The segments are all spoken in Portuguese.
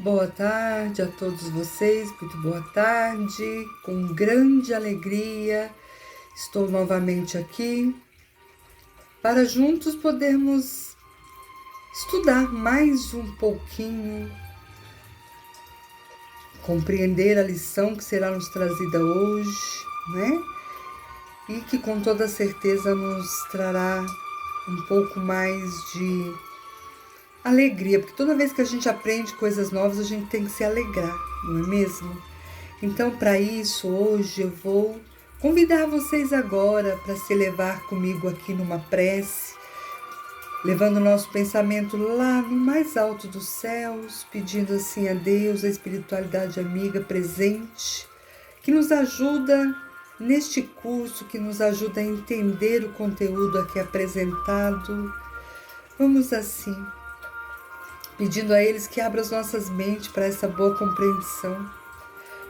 Boa tarde a todos vocês, muito boa tarde, com grande alegria estou novamente aqui para juntos podermos estudar mais um pouquinho, compreender a lição que será nos trazida hoje, né? E que com toda certeza nos trará um pouco mais de alegria, porque toda vez que a gente aprende coisas novas, a gente tem que se alegrar, não é mesmo? Então, para isso, hoje eu vou convidar vocês agora para se elevar comigo aqui numa prece, levando o nosso pensamento lá no mais alto dos céus, pedindo assim a Deus, a espiritualidade amiga presente, que nos ajuda neste curso, que nos ajuda a entender o conteúdo aqui apresentado. Vamos assim, pedindo a eles que abram as nossas mentes para essa boa compreensão,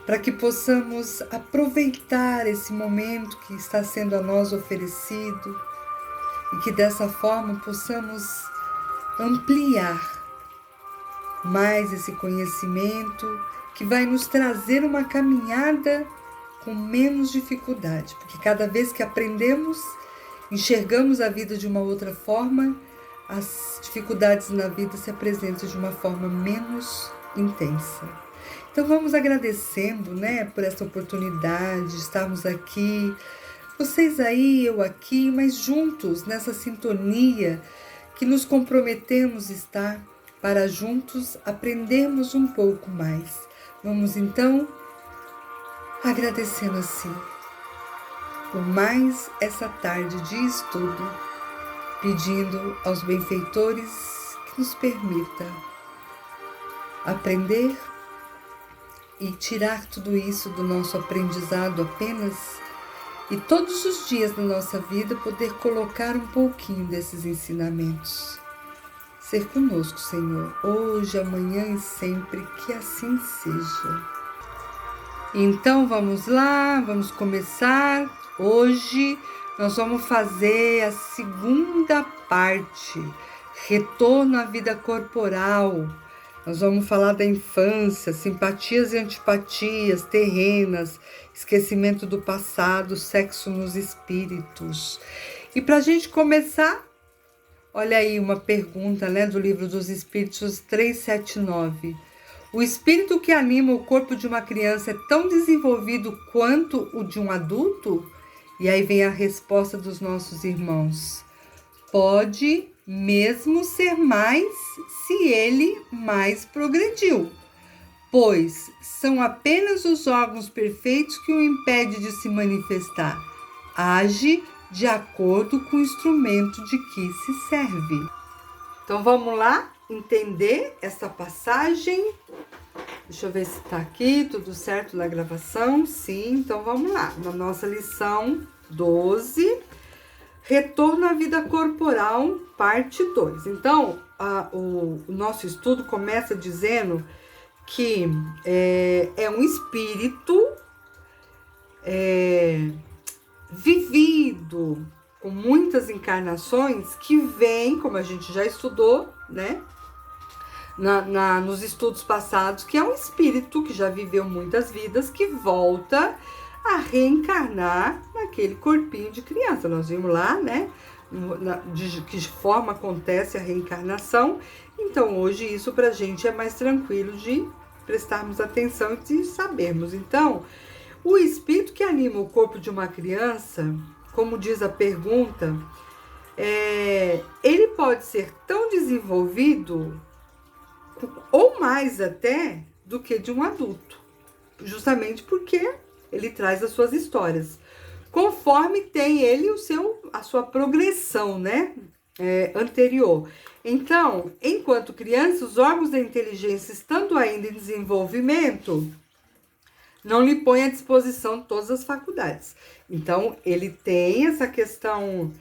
para que possamos aproveitar esse momento que está sendo a nós oferecido e que dessa forma possamos ampliar mais esse conhecimento que vai nos trazer uma caminhada com menos dificuldade, porque cada vez que aprendemos, enxergamos a vida de uma outra forma, as dificuldades na vida se apresentam de uma forma menos intensa. Então vamos agradecendo, né, por essa oportunidade de estarmos aqui, vocês aí, eu aqui, mas juntos nessa sintonia que nos comprometemos a estar para juntos aprendermos um pouco mais. Vamos então agradecendo assim por mais essa tarde de estudo, pedindo aos benfeitores que nos permita aprender e tirar tudo isso do nosso aprendizado apenas e todos os dias da nossa vida poder colocar um pouquinho desses ensinamentos. Ser conosco, Senhor, hoje, amanhã e sempre, que assim seja. Então vamos lá, vamos começar. Hoje nós vamos fazer a segunda parte, retorno à vida corporal. Nós vamos falar da infância, simpatias e antipatias terrenas, esquecimento do passado, sexo nos espíritos. E para a gente começar, olha aí uma pergunta, né, do Livro dos Espíritos 379. O espírito que anima o corpo de uma criança é tão desenvolvido quanto o de um adulto? E aí vem a resposta dos nossos irmãos. Pode mesmo ser mais se ele mais progrediu, pois são apenas os órgãos perfeitos que o impede de se manifestar. Age de acordo com o instrumento de que se serve. Então vamos lá entender essa passagem. Deixa eu ver se está aqui, tudo certo na gravação. Sim, então vamos lá. Na nossa lição 12, Retorno à Vida Corporal, parte 2. Então, o nosso estudo começa dizendo que é um espírito vivido, com muitas encarnações, que vem, como a gente já estudou, né? Nos estudos passados, que é um espírito que já viveu muitas vidas, que volta a reencarnar naquele corpinho de criança. Nós vimos lá, né, de que forma acontece a reencarnação. Então, hoje isso pra gente é mais tranquilo de prestarmos atenção e de sabermos. Então, o espírito que anima o corpo de uma criança, como diz a pergunta, ele pode ser tão desenvolvido ou mais até do que de um adulto, justamente porque ele traz as suas histórias, conforme tem ele a sua progressão, né, anterior. Então, enquanto criança, os órgãos da inteligência, estando ainda em desenvolvimento, não lhe põe à disposição todas as faculdades. Então, ele tem essa questão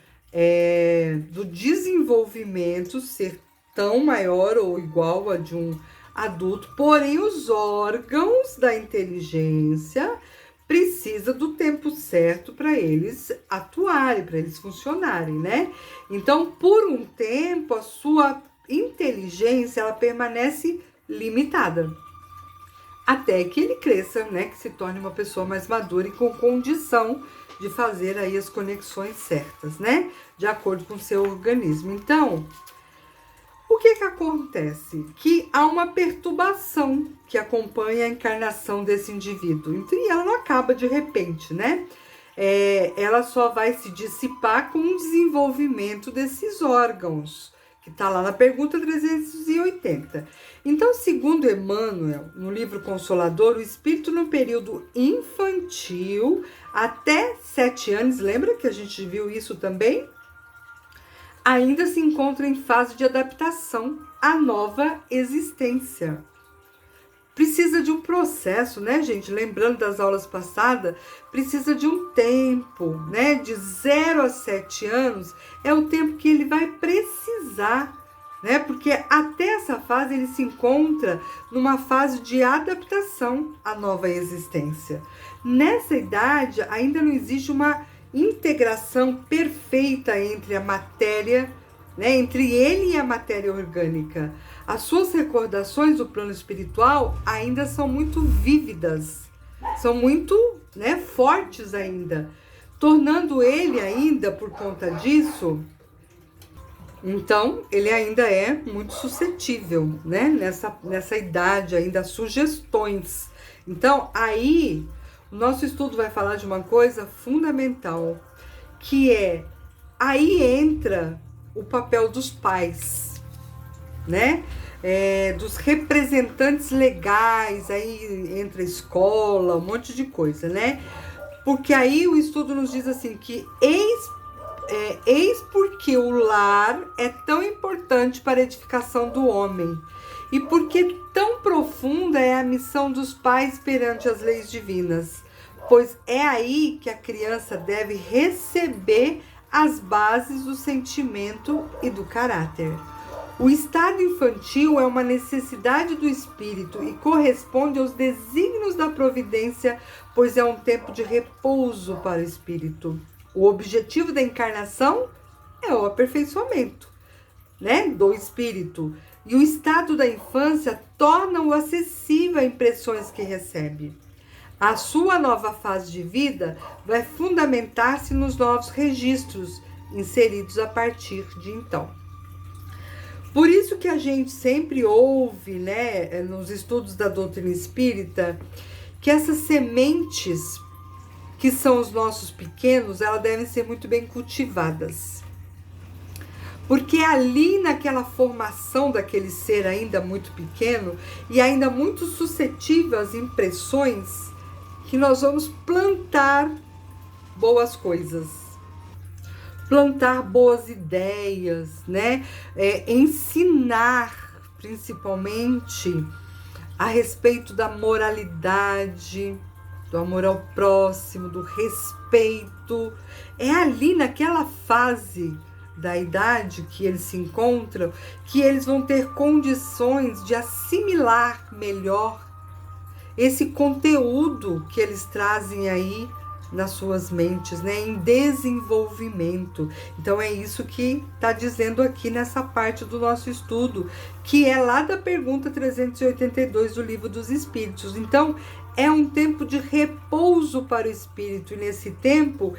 do desenvolvimento ser tão maior ou igual a de um adulto, porém os órgãos da inteligência precisa do tempo certo para eles atuarem, para eles funcionarem, né? Então, por um tempo, a sua inteligência, ela permanece limitada. Até que ele cresça, né, que se torne uma pessoa mais madura e com condição de fazer aí as conexões certas, né, de acordo com o seu organismo. Então, o que acontece? Que há uma perturbação que acompanha a encarnação desse indivíduo. E ela não acaba de repente, né? Ela só vai se dissipar com o desenvolvimento desses órgãos, que está lá na pergunta 380. Então, segundo Emmanuel, no livro Consolador, o espírito no período infantil, até 7 anos, lembra que a gente viu isso também? Ainda se encontra em fase de adaptação à nova existência. Precisa de um processo, né, gente? Lembrando das aulas passadas, precisa de um tempo, né? De 0 a 7 anos é o tempo que ele vai precisar, né? Porque até essa fase ele se encontra numa fase de adaptação à nova existência. Nessa idade ainda não existe uma integração perfeita entre a matéria, né, entre ele e a matéria orgânica. As suas recordações do plano espiritual ainda são muito vívidas, são muito, né, fortes ainda, tornando ele ainda, por conta disso, então, ele ainda é muito suscetível, né, nessa idade ainda, sugestões. Então, aí, o nosso estudo vai falar de uma coisa fundamental, que aí entra o papel dos pais, né? Dos representantes legais, aí entra a escola, um monte de coisa, né? Porque aí o estudo nos diz assim, que eis porque o lar é tão importante para a edificação do homem, e porque tão profunda é a missão dos pais perante as leis divinas, pois é aí que a criança deve receber as bases do sentimento e do caráter. O estado infantil é uma necessidade do espírito e corresponde aos desígnios da providência, pois é um tempo de repouso para o espírito. O objetivo da encarnação é o aperfeiçoamento, né, do espírito. E o estado da infância torna-o acessível a impressões que recebe. A sua nova fase de vida vai fundamentar-se nos novos registros inseridos a partir de então. Por isso que a gente sempre ouve, né, nos estudos da doutrina espírita, que essas sementes, que são os nossos pequenos, elas devem ser muito bem cultivadas. Porque ali naquela formação daquele ser ainda muito pequeno e ainda muito suscetível às impressões, que nós vamos plantar boas coisas, plantar boas ideias, né? Ensinar principalmente a respeito da moralidade, do amor ao próximo, do respeito. É ali naquela fase da idade que eles se encontram que eles vão ter condições de assimilar melhor esse conteúdo que eles trazem aí nas suas mentes, né, em desenvolvimento. Então é isso que está dizendo aqui nessa parte do nosso estudo, que é lá da pergunta 382 do Livro dos Espíritos. Então é um tempo de repouso para o espírito, e nesse tempo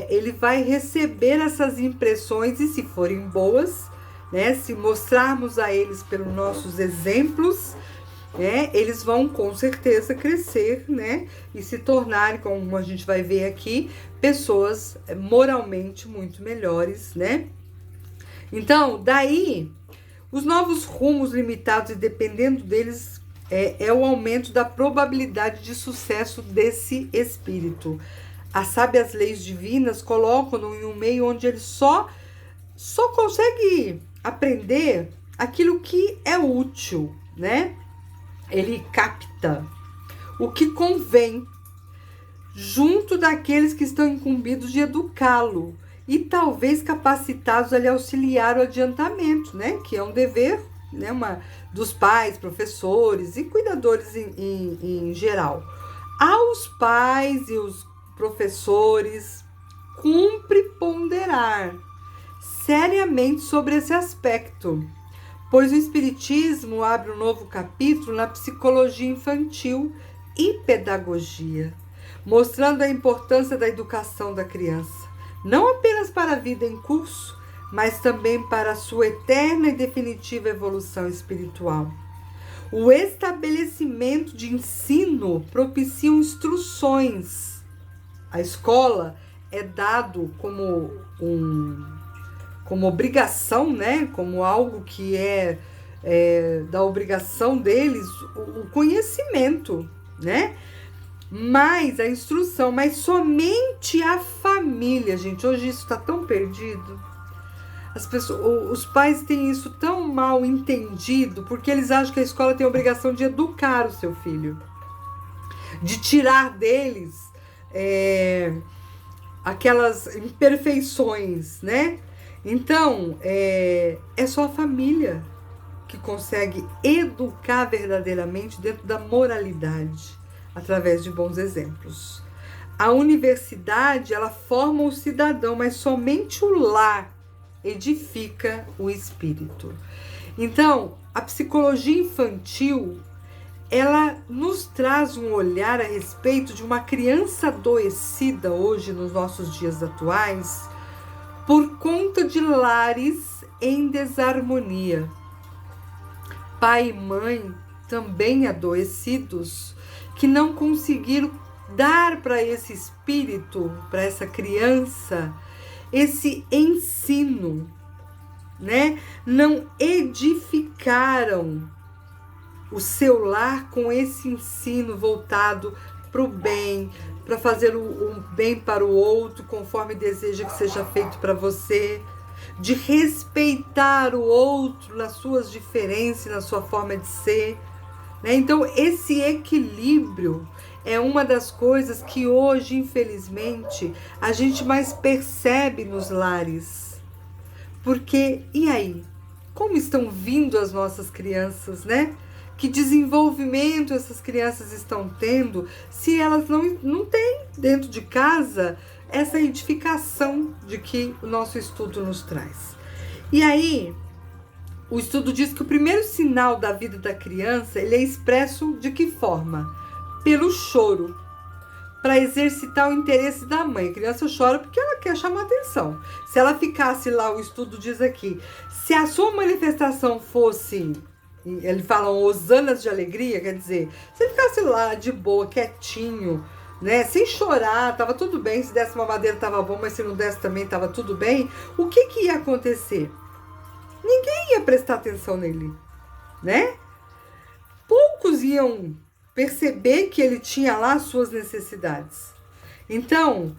ele vai receber essas impressões, e se forem boas, né, se mostrarmos a eles pelos nossos exemplos, eles vão com certeza crescer, né, e se tornarem, como a gente vai ver aqui, pessoas moralmente muito melhores, né? Então, daí, os novos rumos limitados, e dependendo deles, é o aumento da probabilidade de sucesso desse espírito. As sábias leis divinas colocam-no em um meio onde ele só consegue aprender aquilo que é útil, né? Ele capta o que convém, junto daqueles que estão incumbidos de educá-lo e talvez capacitados a lhe auxiliar o adiantamento, né? Que é um dever, né, dos pais, professores e cuidadores em geral. Aos pais e os professores cumpre ponderar seriamente sobre esse aspecto, pois o Espiritismo abre um novo capítulo na psicologia infantil e pedagogia, mostrando a importância da educação da criança, não apenas para a vida em curso, mas também para a sua eterna e definitiva evolução espiritual. O estabelecimento de ensino propicia instruções. A escola é dado como obrigação, né? Como algo que é da obrigação deles, o conhecimento, né? Mas a instrução, mas somente a família, gente. Hoje isso está tão perdido. Os pais têm isso tão mal entendido, porque eles acham que a escola tem a obrigação de educar o seu filho, de tirar deles aquelas imperfeições, né? Então, é só a família que consegue educar verdadeiramente dentro da moralidade, através de bons exemplos. A universidade, ela forma o cidadão, mas somente o lar edifica o espírito. Então, a psicologia infantil, ela nos traz um olhar a respeito de uma criança adoecida hoje, nos nossos dias atuais, por conta de lares em desarmonia. Pai e mãe também adoecidos, que não conseguiram dar para esse espírito, para essa criança, esse ensino, né? Não edificaram o seu lar com esse ensino voltado para o bem, para fazer o bem para o outro, conforme deseja que seja feito para você, de respeitar o outro nas suas diferenças, na sua forma de ser, né? Então, esse equilíbrio é uma das coisas que hoje, infelizmente, a gente mais percebe nos lares. Porque, e aí? Como estão vindo as nossas crianças, né? Que desenvolvimento essas crianças estão tendo se elas não têm dentro de casa essa edificação de que o nosso estudo nos traz. E aí, o estudo diz que o primeiro sinal da vida da criança, ele é expresso de que forma? Pelo choro, para exercitar o interesse da mãe. A criança chora porque ela quer chamar atenção. Se ela ficasse lá, o estudo diz aqui, se a sua manifestação fosse, ele fala hosanas de alegria, quer dizer, se ele ficasse lá de boa, quietinho, né, sem chorar, tava tudo bem, se desse uma madeira tava bom, mas se não desse também tava tudo bem, o que ia acontecer? Ninguém ia prestar atenção nele, né? Poucos iam perceber que ele tinha lá suas necessidades. Então,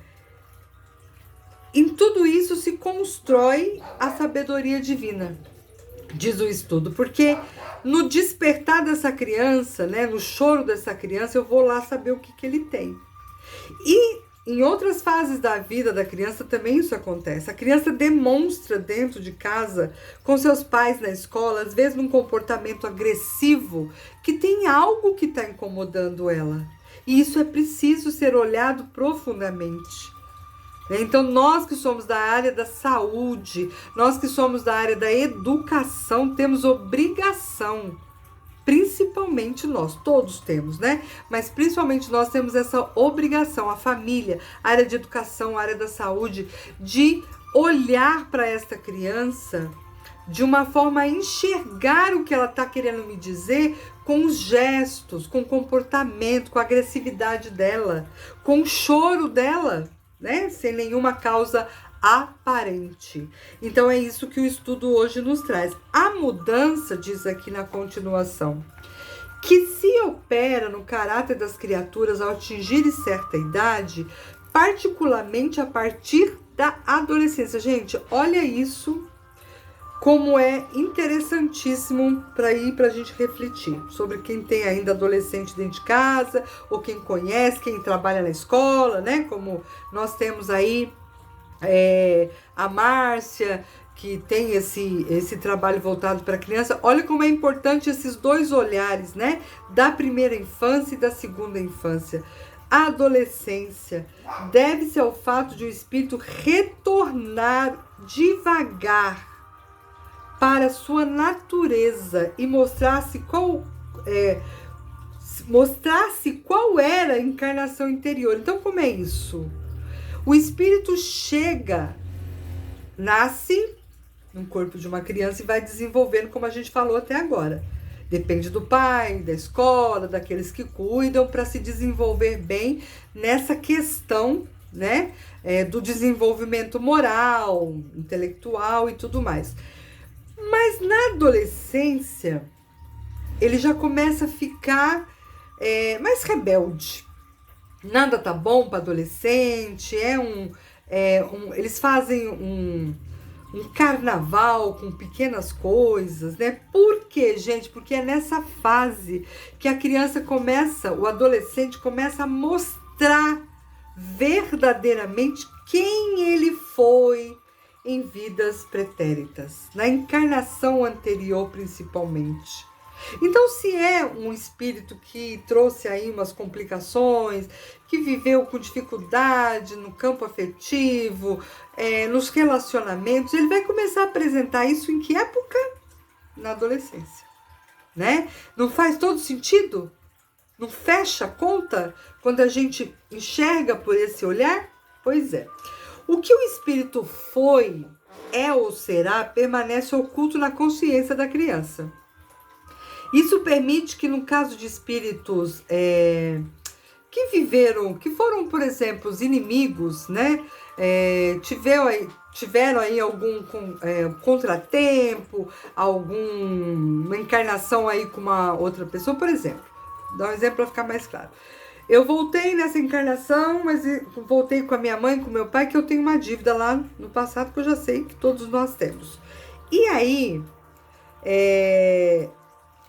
em tudo isso se constrói a sabedoria divina, diz o estudo, porque no despertar dessa criança, né, no choro dessa criança, eu vou lá saber o que ele tem. E em outras fases da vida da criança também isso acontece. A criança demonstra dentro de casa, com seus pais na escola, às vezes num comportamento agressivo, que tem algo que está incomodando ela. E isso é preciso ser olhado profundamente. Então, nós que somos da área da saúde, nós que somos da área da educação, temos obrigação, principalmente nós, todos temos, né? Mas principalmente nós temos essa obrigação, a família, a área de educação, a área da saúde, de olhar para esta criança de uma forma a enxergar o que ela está querendo me dizer com os gestos, com o comportamento, com a agressividade dela, com o choro dela, né? Sem nenhuma causa aparente. Então é isso que o estudo hoje nos traz. A mudança, diz aqui na continuação, que se opera no caráter das criaturas ao atingirem certa idade, particularmente a partir da adolescência. Gente, olha isso como é interessantíssimo para a gente refletir sobre quem tem ainda adolescente dentro de casa, ou quem conhece, quem trabalha na escola, né? Como nós temos aí a Márcia, que tem esse trabalho voltado para a criança. Olha como é importante esses dois olhares, né? Da primeira infância e da segunda infância. A adolescência deve-se ao fato de o espírito retornar devagar para sua natureza e mostrasse qual era a encarnação interior. Então, como é isso? O espírito chega, nasce no corpo de uma criança e vai desenvolvendo, como a gente falou até agora. Depende do pai, da escola, daqueles que cuidam, para se desenvolver bem nessa questão, né, do desenvolvimento moral, intelectual e tudo mais. Mas na adolescência, ele já começa a ficar mais rebelde. Nada tá bom para adolescente, eles fazem um carnaval com pequenas coisas, né? Por quê, gente? Porque é nessa fase que a criança começa, o adolescente começa a mostrar verdadeiramente quem ele foi em vidas pretéritas, na encarnação anterior principalmente. Então, se é um espírito que trouxe aí umas complicações, que viveu com dificuldade no campo afetivo, nos relacionamentos, ele vai começar a apresentar isso em que época? Na adolescência, né? Não faz todo sentido? Não fecha a conta quando a gente enxerga por esse olhar? Pois é. O que o espírito foi, é ou será, permanece oculto na consciência da criança. Isso permite que, no caso de espíritos que foram, por exemplo, os inimigos, né? Tiveram aí algum contratempo, alguma encarnação aí com uma outra pessoa, por exemplo. Dá um exemplo para ficar mais claro. Eu voltei nessa encarnação, mas voltei com a minha mãe, com meu pai, que eu tenho uma dívida lá no passado que eu já sei que todos nós temos. E aí, é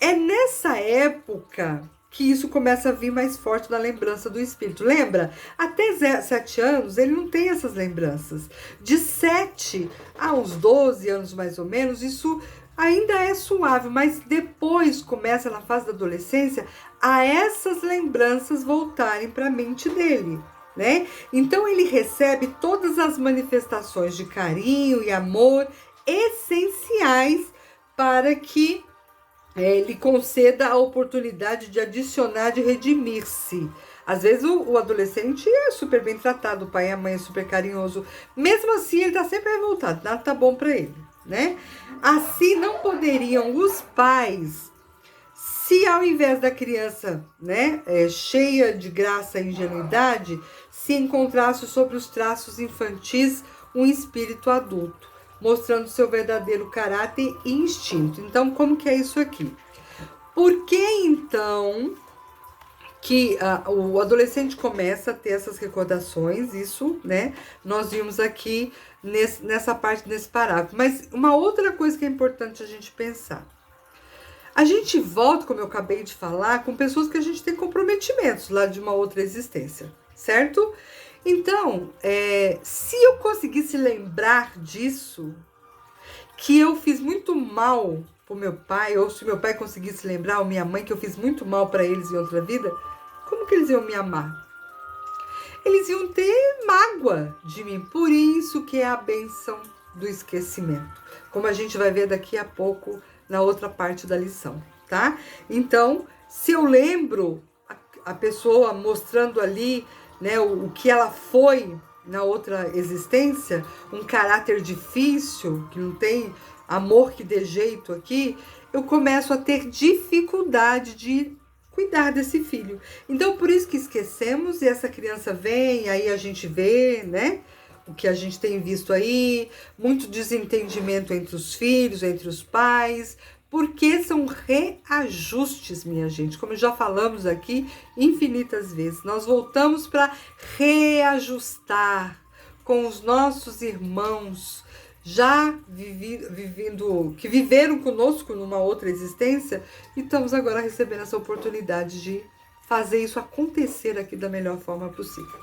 nessa época que isso começa a vir mais forte na lembrança do espírito. Lembra? Até 7 anos ele não tem essas lembranças. De 7 a uns 12 anos mais ou menos, isso ainda é suave, mas depois começa na fase da adolescência a essas lembranças voltarem para a mente dele, né? Então ele recebe todas as manifestações de carinho e amor essenciais para que ele conceda a oportunidade de adicionar, de redimir-se. Às vezes o adolescente é super bem tratado, o pai e a mãe é super carinhoso. Mesmo assim, ele está sempre revoltado, nada tá bom para ele, né? Assim, não poderiam os pais, se ao invés da criança, né, cheia de graça e ingenuidade, se encontrasse sobre os traços infantis um espírito adulto, mostrando seu verdadeiro caráter e instinto. Então, como que é isso aqui? Por que, então, que o adolescente começa a ter essas recordações? Isso, né, nós vimos aqui nessa parte, nesse parágrafo. Mas uma outra coisa que é importante a gente pensar. A gente volta, como eu acabei de falar, com pessoas que a gente tem comprometimentos lá de uma outra existência, certo? Então, se eu conseguisse lembrar disso, que eu fiz muito mal pro meu pai, ou se meu pai conseguisse lembrar, ou minha mãe, que eu fiz muito mal para eles em outra vida, como que eles iam me amar? Eles iam ter mágoa de mim. Por isso que é a bênção do esquecimento, como a gente vai ver daqui a pouco na outra parte da lição, tá? Então, se eu lembro a pessoa mostrando ali, né, o que ela foi na outra existência, um caráter difícil, que não tem amor que dê jeito aqui, eu começo a ter dificuldade de cuidar desse filho. Então, por isso que esquecemos, e essa criança vem, aí a gente vê, né, o que a gente tem visto aí, muito desentendimento entre os filhos, entre os pais, porque são reajustes, minha gente. Como já falamos aqui infinitas vezes, nós voltamos para reajustar com os nossos irmãos já que viveram conosco numa outra existência, e estamos agora recebendo essa oportunidade de fazer isso acontecer aqui da melhor forma possível.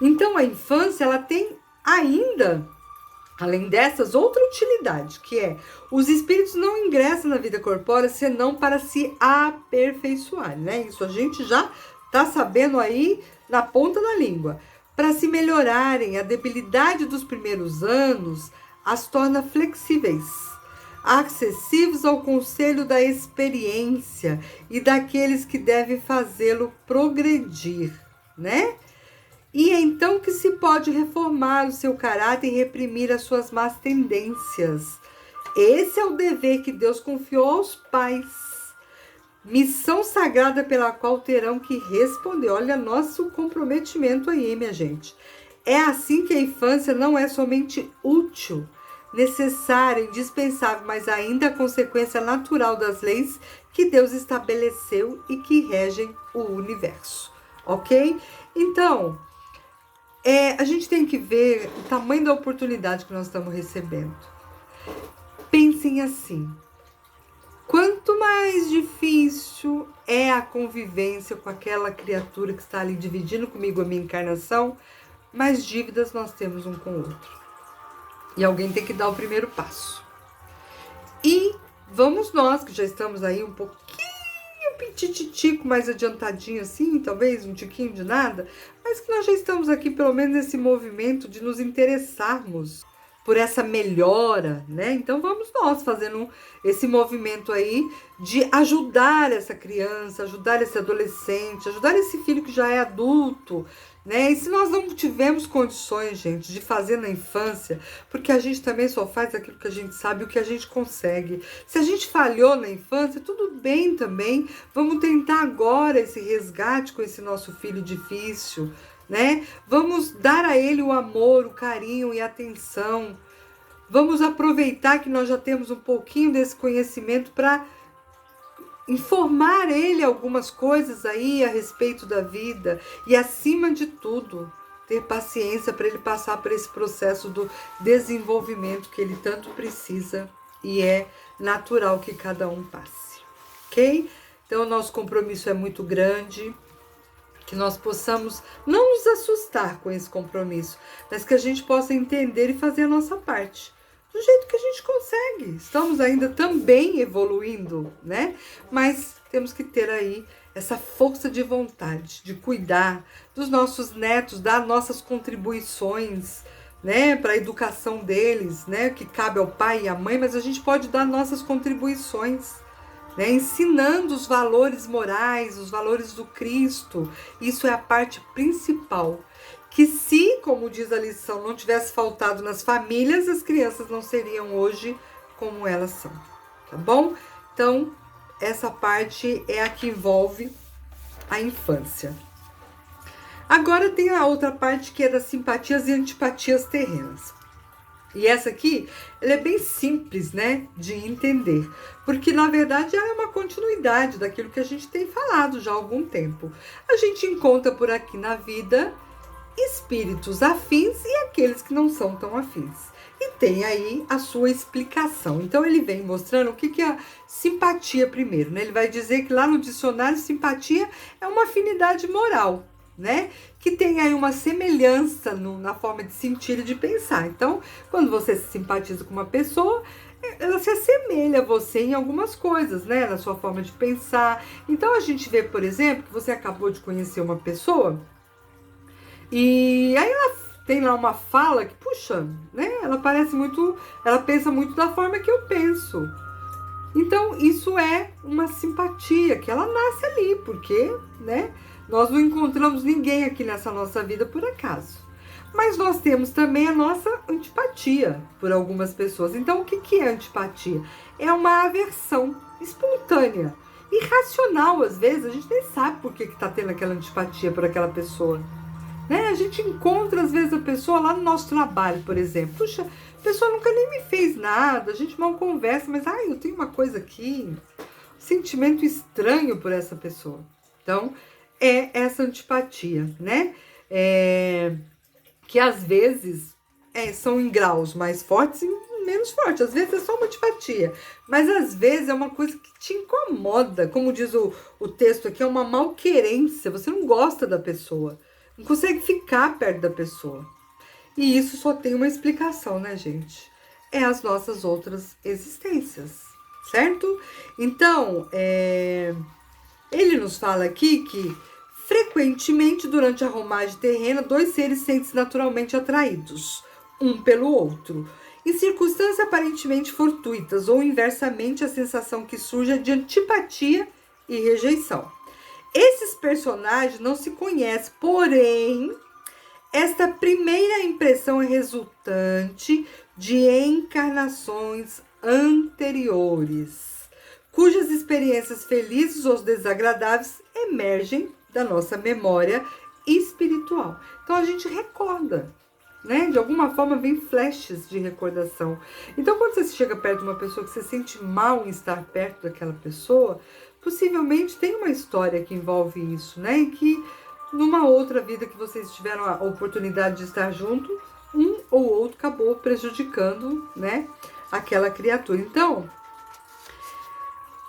Então, a infância, ela tem ainda, além dessas, outra utilidade, que é, os espíritos não ingressam na vida corpórea senão para se aperfeiçoar, né? Isso a gente já tá sabendo aí na ponta da língua. Para se melhorarem, a debilidade dos primeiros anos as torna flexíveis, acessivos ao conselho da experiência e daqueles que devem fazê-lo progredir, né? E é então que se pode reformar o seu caráter e reprimir as suas más tendências. Esse é o dever que Deus confiou aos pais. Missão sagrada pela qual terão que responder. Olha nosso comprometimento aí, minha gente. É assim que a infância não é somente útil, necessária, indispensável, mas ainda a consequência natural das leis que Deus estabeleceu e que regem o universo. Ok? Então, a gente tem que ver o tamanho da oportunidade que nós estamos recebendo. Pensem assim. Quanto mais difícil é a convivência com aquela criatura que está ali dividindo comigo a minha encarnação, mais dívidas nós temos um com o outro. E alguém tem que dar o primeiro passo. E vamos nós, que já estamos aí um pouquinho pititico, mais adiantadinho assim, talvez um tiquinho de nada, mas que nós já estamos aqui pelo menos nesse movimento de nos interessarmos por essa melhora, né? Então vamos nós fazendo esse movimento aí de ajudar essa criança, ajudar esse adolescente, ajudar esse filho que já é adulto, né? E se nós não tivermos condições, gente, de fazer na infância, porque a gente também só faz aquilo que a gente sabe, o que a gente consegue. Se a gente falhou na infância, tudo bem também. Vamos tentar agora esse resgate com esse nosso filho difícil, né? Vamos dar a ele o amor, o carinho e a atenção. Vamos aproveitar que nós já temos um pouquinho desse conhecimento para informar ele algumas coisas aí a respeito da vida e, acima de tudo, ter paciência para ele passar por esse processo do desenvolvimento que ele tanto precisa e é natural que cada um passe, ok? Então, o nosso compromisso é muito grande, que nós possamos não nos assustar com esse compromisso, mas que a gente possa entender e fazer a nossa parte, do jeito que a gente consegue. Estamos ainda também evoluindo, né? Mas temos que ter aí essa força de vontade, de cuidar dos nossos netos, dar nossas contribuições, né, para a educação deles, né, que cabe ao pai e à mãe, mas a gente pode dar nossas contribuições, né, ensinando os valores morais, os valores do Cristo. Isso é a parte principal. Que se, como diz a lição, não tivesse faltado nas famílias, as crianças não seriam hoje como elas são, tá bom? Então, essa parte é a que envolve a infância. Agora tem a outra parte que é das simpatias e antipatias terrenas. E essa aqui, ela é bem simples, né, de entender, porque na verdade ela é uma continuidade daquilo que a gente tem falado já há algum tempo. A gente encontra por aqui na vida espíritos afins e aqueles que não são tão afins. E tem aí a sua explicação. Então ele vem mostrando o que é a simpatia primeiro, né? Ele vai dizer que lá no dicionário simpatia é uma afinidade moral, né? Que tem aí uma semelhança na forma de sentir e de pensar. Então, quando você se simpatiza com uma pessoa, ela se assemelha a você em algumas coisas, né? Na sua forma de pensar. Então, a gente vê, por exemplo, que você acabou de conhecer uma pessoa e aí ela tem lá uma fala que, puxa, né? Ela parece muito, ela pensa muito da forma que eu penso. Então, isso é uma simpatia que ela nasce ali, porque, né? Nós não encontramos ninguém aqui nessa nossa vida por acaso. Mas nós temos também a nossa antipatia por algumas pessoas. Então, o que é antipatia? É uma aversão espontânea, irracional às vezes. A gente nem sabe por que está tendo aquela antipatia por aquela pessoa, né? A gente encontra às vezes a pessoa lá no nosso trabalho, por exemplo. Puxa, a pessoa nunca nem me fez nada, a gente mal conversa, mas eu tenho uma coisa aqui, um sentimento estranho por essa pessoa. Então, é essa antipatia, né? Que às vezes são em graus mais fortes e menos fortes. Às vezes é só uma antipatia, mas às vezes é uma coisa que te incomoda. Como diz o texto aqui, é uma malquerência. Você não gosta da pessoa, não consegue ficar perto da pessoa. E isso só tem uma explicação, né, gente? É as nossas outras existências, certo? Então, ele nos fala aqui que frequentemente, durante a romagem terrena, dois seres sentem-se naturalmente atraídos, um pelo outro. Em circunstâncias aparentemente fortuitas ou inversamente, a sensação que surge é de antipatia e rejeição. Esses personagens não se conhecem, porém, esta primeira impressão é resultante de encarnações anteriores, cujas experiências felizes ou desagradáveis emergem da nossa memória espiritual. Então a gente recorda, né? De alguma forma vem flashes de recordação. Então quando você chega perto de uma pessoa que você sente mal em estar perto daquela pessoa, possivelmente tem uma história que envolve isso, né? E que numa outra vida que vocês tiveram a oportunidade de estar junto, um ou outro acabou prejudicando, né, aquela criatura. Então,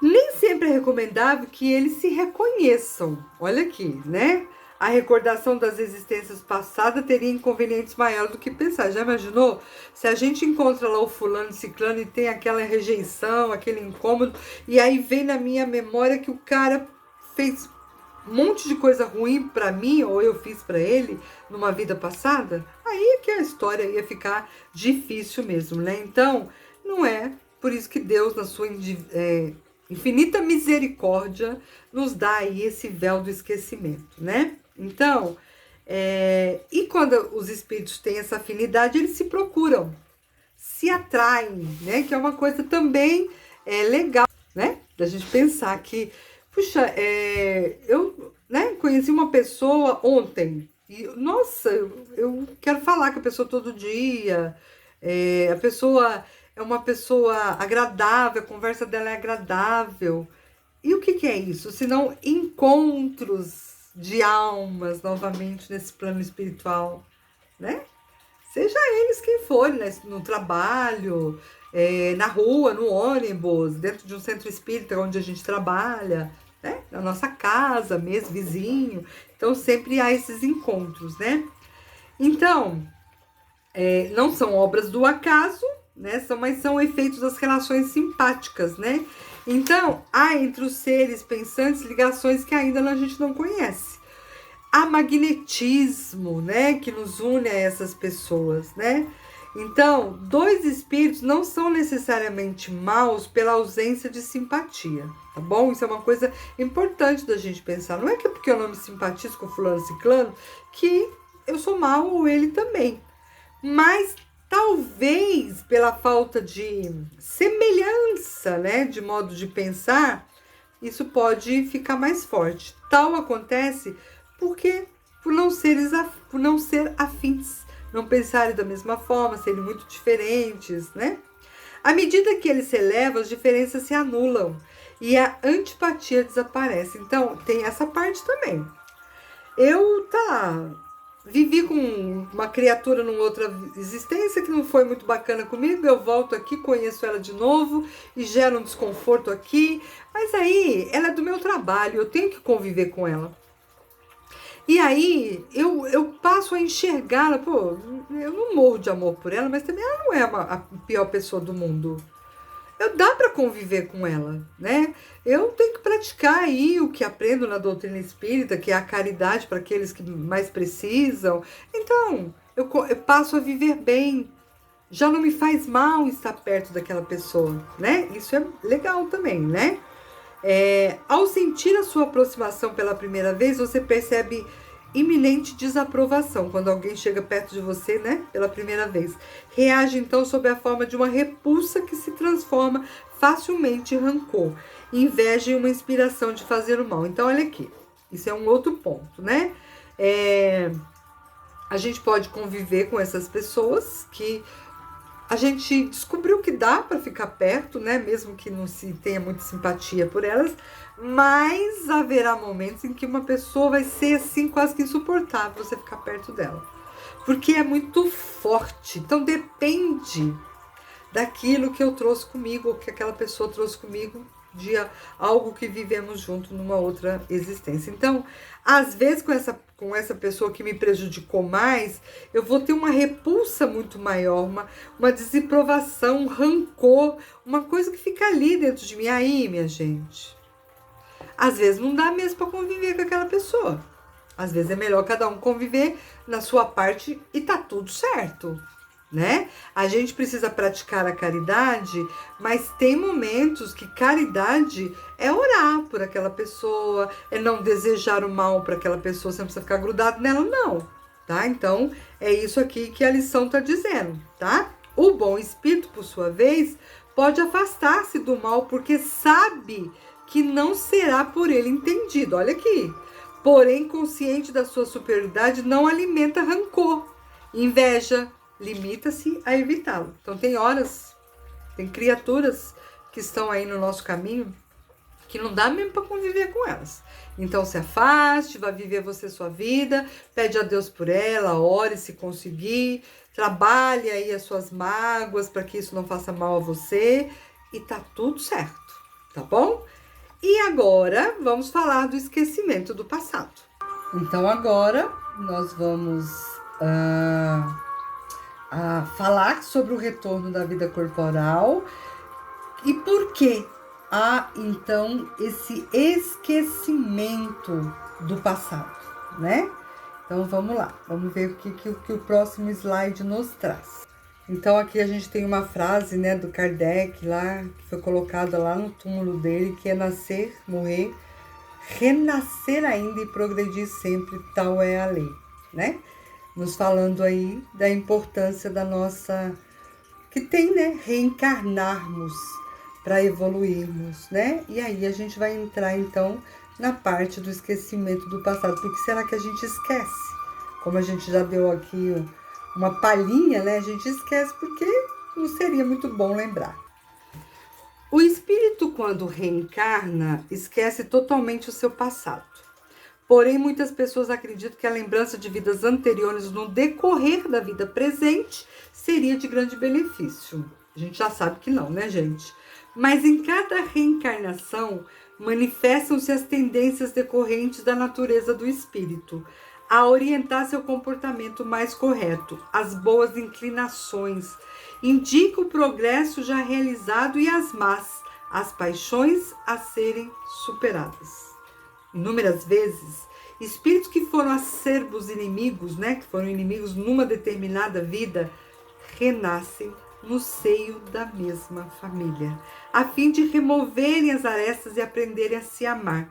nem sempre é recomendável que eles se reconheçam. Olha aqui, né? A recordação das existências passadas teria inconvenientes maiores do que pensar. Já imaginou? Se a gente encontra lá o fulano, ciclano e tem aquela rejeição, aquele incômodo, e aí vem na minha memória que o cara fez um monte de coisa ruim pra mim, ou eu fiz pra ele numa vida passada, aí é que a história ia ficar difícil mesmo, né? Então, não é por isso que Deus, na sua infinita misericórdia, nos dá aí esse véu do esquecimento, né? Então, e quando os espíritos têm essa afinidade, eles se procuram, se atraem, né? Que é uma coisa também legal, né? Da gente pensar que, puxa, eu, né, conheci uma pessoa ontem e, nossa, eu quero falar com a pessoa todo dia, a pessoa é uma pessoa agradável, a conversa dela é agradável. E o que é isso? Senão encontros de almas novamente nesse plano espiritual, né? Seja eles quem forem, né? No trabalho, na rua, no ônibus, dentro de um centro espírita onde a gente trabalha, né? Na nossa casa mesmo, vizinho. Então, sempre há esses encontros, né? Então, não são obras do acaso, né? Mas são efeitos das relações simpáticas, né? Então, há entre os seres pensantes ligações que ainda a gente não conhece. Há magnetismo, né? Que nos une a essas pessoas, né? Então, dois espíritos não são necessariamente maus pela ausência de simpatia, tá bom? Isso é uma coisa importante da gente pensar. Não é que porque eu não me simpatizo com fulano ciclano que eu sou mau ou ele também. Mas talvez pela falta de semelhança, né, de modo de pensar, isso pode ficar mais forte. Tal acontece porque por não ser afins, não pensarem da mesma forma, serem muito diferentes, né? À medida que eles se elevam, as diferenças se anulam e a antipatia desaparece. Então, tem essa parte também. Eu vivi com uma criatura numa outra existência que não foi muito bacana comigo, eu volto aqui, conheço ela de novo e gera um desconforto aqui, mas aí ela é do meu trabalho, eu tenho que conviver com ela. E aí eu passo a enxergá-la, pô, eu não morro de amor por ela, mas também ela não é a pior pessoa do mundo. Dá para conviver com ela, né? Eu tenho que praticar aí o que aprendo na doutrina espírita, que é a caridade para aqueles que mais precisam. Então, eu passo a viver bem. Já não me faz mal estar perto daquela pessoa, né? Isso é legal também, né? Ao sentir a sua aproximação pela primeira vez, você percebe iminente desaprovação quando alguém chega perto de você, né, pela primeira vez. Reage então sob a forma de uma repulsa que se transforma facilmente em rancor, inveja e uma inspiração de fazer o mal. Então, olha aqui, isso é um outro ponto, né? A gente pode conviver com essas pessoas que a gente descobriu que dá para ficar perto, né? Mesmo que não se tenha muita simpatia por elas, mas haverá momentos em que uma pessoa vai ser assim quase que insuportável você ficar perto dela, porque é muito forte. Então depende daquilo que eu trouxe comigo, ou que aquela pessoa trouxe comigo, de algo que vivemos junto numa outra existência. Então, às vezes com essa pessoa que me prejudicou mais, eu vou ter uma repulsa muito maior, uma desaprovação, um rancor, uma coisa que fica ali dentro de mim. Aí, minha gente, às vezes não dá mesmo para conviver com aquela pessoa. Às vezes é melhor cada um conviver na sua parte e tá tudo certo, né? A gente precisa praticar a caridade, mas tem momentos que caridade é orar por aquela pessoa, é não desejar o mal para aquela pessoa, você não precisa ficar grudado nela, não, tá? Então, é isso aqui que a lição tá dizendo, tá? O bom espírito, por sua vez, pode afastar-se do mal porque sabe que não será por ele entendido. Olha aqui. Porém, consciente da sua superioridade, não alimenta rancor, inveja, limita-se a evitá-lo. Então, tem horas, tem criaturas que estão aí no nosso caminho que não dá mesmo para conviver com elas. Então, se afaste, vai viver você sua vida, pede a Deus por ela, ore se conseguir, trabalhe aí as suas mágoas para que isso não faça mal a você e tá tudo certo, tá bom? E agora, vamos falar do esquecimento do passado. Então, agora, nós vamos falar sobre o retorno da vida corporal e por que há, então, esse esquecimento do passado, né? Então, vamos lá. Vamos ver o que o próximo slide nos traz. Então, aqui a gente tem uma frase, né, do Kardec, lá, que foi colocada lá no túmulo dele, que é nascer, morrer, renascer ainda e progredir sempre, tal é a lei, né? Nos falando aí da importância da nossa, que tem, né, reencarnarmos para evoluirmos, né? E aí a gente vai entrar, então, na parte do esquecimento do passado. Por que será que a gente esquece? Como a gente já deu aqui uma palhinha, né? A gente esquece porque não seria muito bom lembrar. O espírito, quando reencarna, esquece totalmente o seu passado. Porém, muitas pessoas acreditam que a lembrança de vidas anteriores no decorrer da vida presente seria de grande benefício. A gente já sabe que não, né, gente? Mas em cada reencarnação manifestam-se as tendências decorrentes da natureza do espírito, a orientar seu comportamento mais correto, as boas inclinações, indica o progresso já realizado e as más, as paixões a serem superadas. Inúmeras vezes, espíritos que foram acerbos inimigos, né, que foram inimigos numa determinada vida, renascem no seio da mesma família, a fim de removerem as arestas e aprenderem a se amar.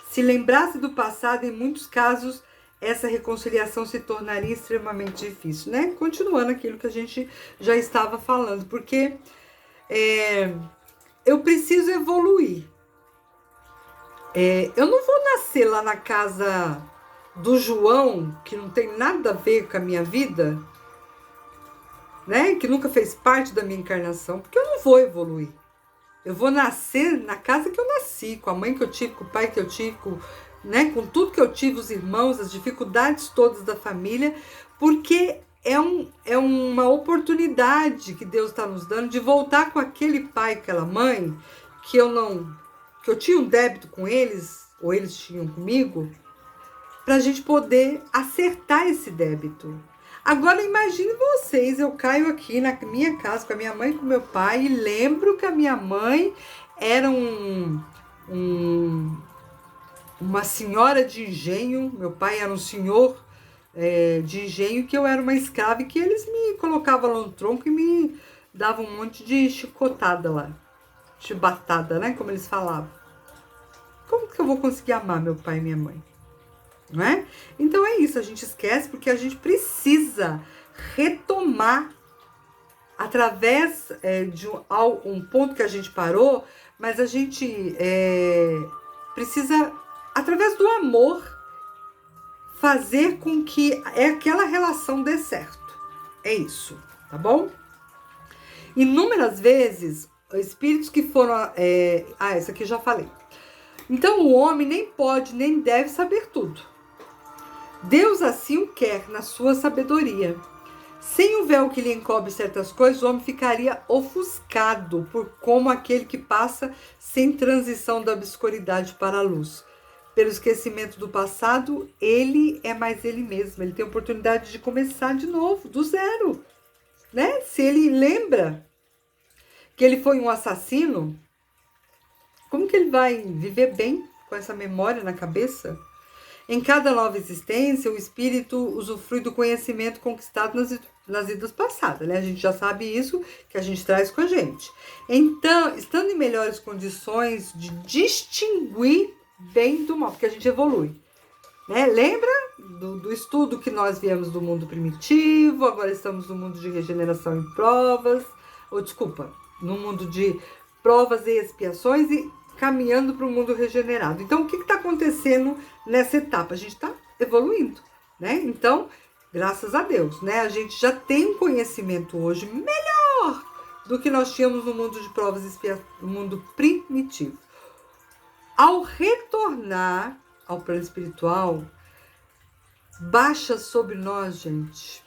Se lembrasse do passado, em muitos casos, essa reconciliação se tornaria extremamente difícil, né? Continuando aquilo que a gente já estava falando, porque eu preciso evoluir. Eu não vou nascer lá na casa do João, que não tem nada a ver com a minha vida, né? Que nunca fez parte da minha encarnação, porque eu não vou evoluir. Eu vou nascer na casa que eu nasci, com a mãe que eu tive, com o pai que eu tive, né, com tudo que eu tive, os irmãos, as dificuldades todas da família, porque é uma oportunidade que Deus está nos dando de voltar com aquele pai, aquela mãe, que eu tinha um débito com eles, ou eles tinham comigo, para a gente poder acertar esse débito. Agora imagine vocês, eu caio aqui na minha casa com a minha mãe e com meu pai e lembro que a minha mãe era uma senhora de engenho, meu pai era um senhor de engenho, que eu era uma escrava e que eles me colocavam lá no tronco e me davam um monte de chicotada lá, chibatada, né, como eles falavam. Como que eu vou conseguir amar meu pai e minha mãe? Não é? Então é isso, a gente esquece porque a gente precisa retomar através de um ponto que a gente parou, mas a gente precisa, através do amor, fazer com que aquela relação dê certo. É isso, tá bom? Inúmeras vezes, espíritos que foram... essa aqui eu já falei. Então o homem nem pode, nem deve saber tudo. Deus assim o quer na sua sabedoria. Sem o véu que lhe encobre certas coisas, o homem ficaria ofuscado por como aquele que passa sem transição da obscuridade para a luz. Pelo esquecimento do passado, ele é mais ele mesmo. Ele tem a oportunidade de começar de novo, do zero, né? Se ele lembra que ele foi um assassino, como que ele vai viver bem com essa memória na cabeça? Em cada nova existência, o espírito usufrui do conhecimento conquistado nas vidas passadas, né? A gente já sabe isso, que a gente traz com a gente. Então, estando em melhores condições de distinguir bem do mal, porque a gente evolui, né? Lembra do estudo que nós viemos do mundo primitivo, agora estamos no mundo de regeneração e provas, no mundo de provas e expiações e caminhando para o mundo regenerado. Então, o que está acontecendo nessa etapa? A gente está evoluindo, né? Então, graças a Deus, né? A gente já tem um conhecimento hoje melhor do que nós tínhamos no mundo de provas e expiações, no mundo primitivo. Ao retornar ao plano espiritual, baixa sobre nós, gente,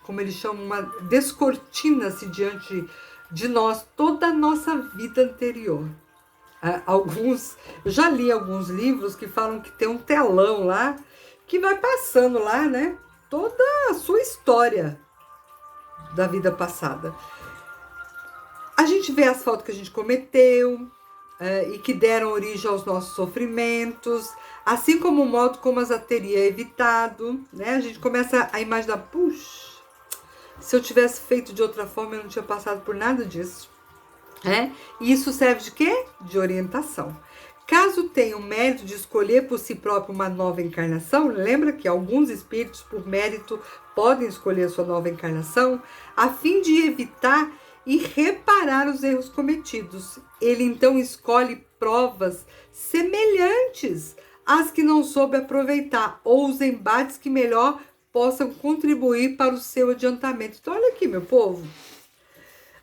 como eles chamam, descortina-se diante de nós toda a nossa vida anterior. Eu já li alguns livros que falam que tem um telão lá, que vai passando lá, né, toda a sua história da vida passada. A gente vê as faltas que a gente cometeu, e que deram origem aos nossos sofrimentos, assim como o modo como as teria evitado, né? A gente começa a imaginar, puxa, se eu tivesse feito de outra forma, eu não tinha passado por nada disso, né? E isso serve de quê? De orientação. Caso tenha o mérito de escolher por si próprio uma nova encarnação, lembra que alguns espíritos, por mérito, podem escolher a sua nova encarnação, a fim de evitar e reparar os erros cometidos. Ele então escolhe provas semelhantes às que não soube aproveitar, ou os embates que melhor possam contribuir para o seu adiantamento. Então, olha aqui, meu povo.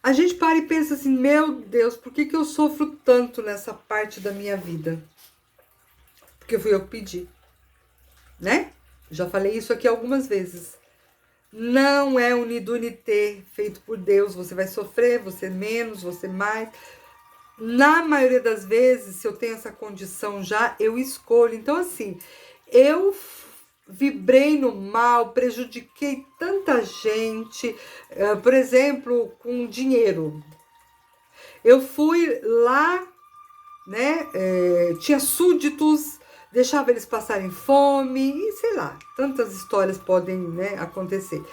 A gente para e pensa assim, meu Deus, por que eu sofro tanto nessa parte da minha vida? Porque fui eu que pedi, né? Já falei isso aqui algumas vezes. Não é unidunité feito por Deus. Você vai sofrer, você menos, você mais. Na maioria das vezes, se eu tenho essa condição já, eu escolho. Então, assim, eu vibrei no mal, prejudiquei tanta gente, por exemplo, com dinheiro. Eu fui lá, né, tinha súditos, deixava eles passarem fome, e sei lá, tantas histórias podem, né, acontecer.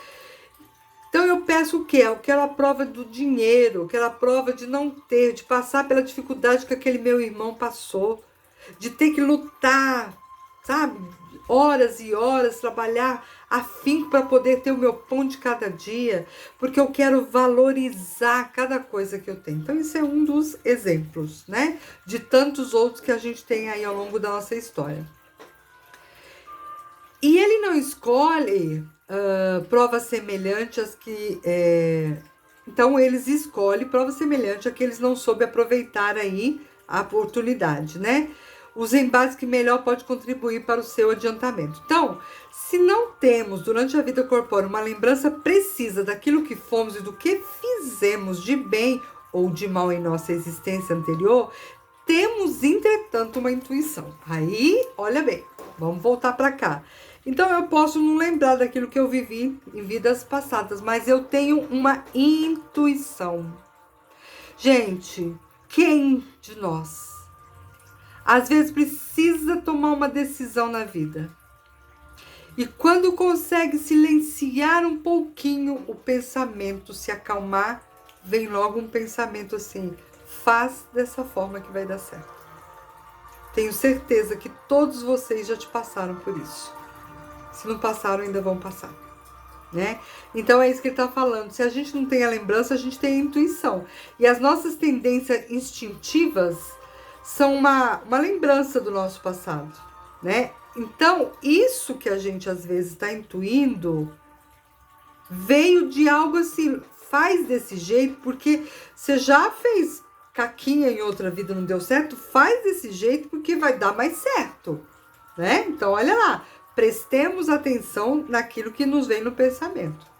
Então eu peço o quê? Aquela prova do dinheiro, aquela prova de não ter, de passar pela dificuldade que aquele meu irmão passou, de ter que lutar, sabe? Horas e horas, trabalhar afinco para poder ter o meu pão de cada dia, porque eu quero valorizar cada coisa que eu tenho. Então, isso é um dos exemplos, né? De tantos outros que a gente tem aí ao longo da nossa história. E ele não escolhe provas semelhantes às que... Então, eles escolhem provas semelhantes a que eles não soube aproveitar aí a oportunidade, né? Os embates que melhor pode contribuir para o seu adiantamento. Então, se não temos durante a vida corpórea uma lembrança precisa daquilo que fomos e do que fizemos de bem ou de mal em nossa existência anterior, temos, entretanto, uma intuição. Aí, olha bem, vamos voltar para cá. Então, eu posso não lembrar daquilo que eu vivi em vidas passadas, mas eu tenho uma intuição. Gente, quem de nós às vezes precisa tomar uma decisão na vida? E quando consegue silenciar um pouquinho o pensamento, se acalmar, vem logo um pensamento assim, faz dessa forma que vai dar certo. Tenho certeza que todos vocês já te passaram por isso. Se não passaram, ainda vão passar, né? Então é isso que ele está falando. Se a gente não tem a lembrança, a gente tem a intuição. E as nossas tendências instintivas são uma lembrança do nosso passado, né? Então, isso que a gente às vezes está intuindo veio de algo assim, faz desse jeito, porque você já fez caquinha em outra vida, não deu certo, faz desse jeito porque vai dar mais certo, né? Então, olha lá, prestemos atenção naquilo que nos vem no pensamento.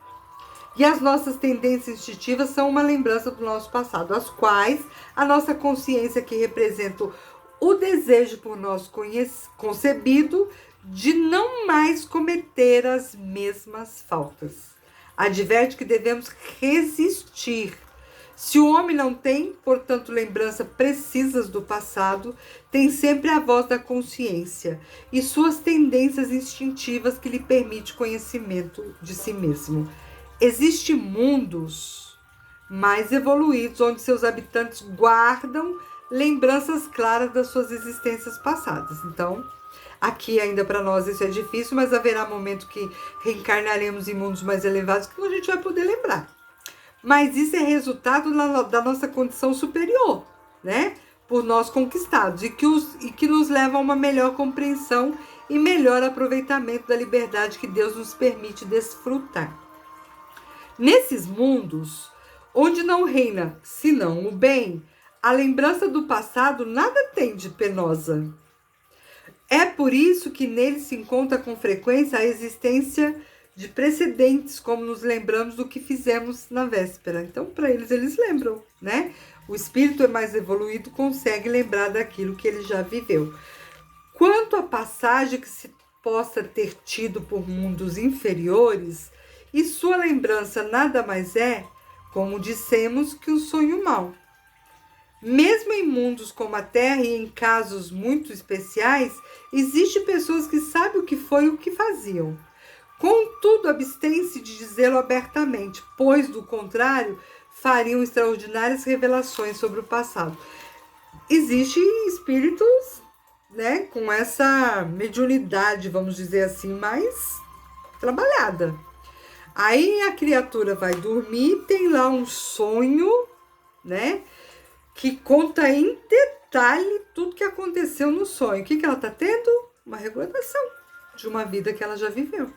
E as nossas tendências instintivas são uma lembrança do nosso passado, as quais a nossa consciência, que representa o desejo por nós concebido de não mais cometer as mesmas faltas. Adverte que devemos resistir Se o homem não tem, portanto, lembranças precisas do passado, tem sempre a voz da consciência e suas tendências instintivas que lhe permite conhecimento de si mesmo. Existem mundos mais evoluídos onde seus habitantes guardam lembranças claras das suas existências passadas. Então, aqui ainda para nós isso é difícil, mas haverá momento que reencarnaremos em mundos mais elevados que a gente vai poder lembrar. Mas isso é resultado da nossa condição superior, né? Por nós conquistados e que nos leva a uma melhor compreensão e melhor aproveitamento da liberdade que Deus nos permite desfrutar. Nesses mundos, onde não reina senão o bem, a lembrança do passado nada tem de penosa. É por isso que nele se encontra com frequência a existência de precedentes, como nos lembramos do que fizemos na véspera. Então, para eles lembram, né? O espírito é mais evoluído, consegue lembrar daquilo que ele já viveu. Quanto à passagem que se possa ter tido por mundos inferiores, e sua lembrança nada mais é, como dissemos, que um sonho mau. Mesmo em mundos como a Terra e em casos muito especiais, existem pessoas que sabem o que foi e o que faziam. Contudo, abstêm-se de dizê-lo abertamente, pois, do contrário, fariam extraordinárias revelações sobre o passado. Existem espíritos, né, com essa mediunidade, vamos dizer assim, mais trabalhada. Aí a criatura vai dormir, tem lá um sonho, né, que conta em detalhe tudo que aconteceu no sonho. O que ela está tendo? Uma recordação de uma vida que ela já viveu.